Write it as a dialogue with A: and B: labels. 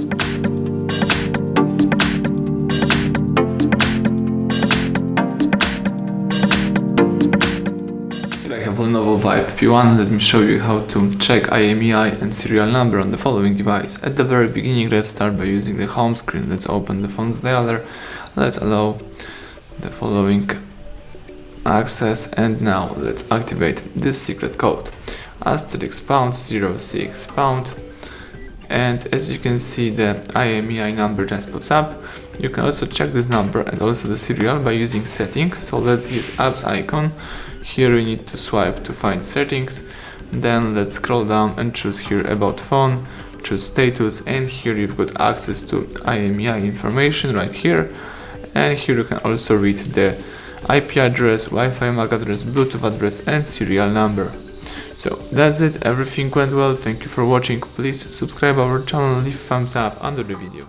A: I have LENOVO Vibe P1. Let me show you how to check IMEI and serial number on the following device. At the very beginning, let's start by using the home screen. Let's open the phone's dialer. Let's allow the following access, and now let's activate this secret code. *#06#, and as you can see, the IMEI number just pops up. You can also check this number and also the serial by using settings. So let's use apps icon. Here we need to swipe to find settings, then let's scroll down and choose here about phone, choose status, and here you've got access to IMEI information right here, and here you can also read the IP address, Wi-Fi MAC address, Bluetooth address, and serial number. So that's it, everything went well. Thank you for watching. Please subscribe our channel and leave a thumbs up under the video.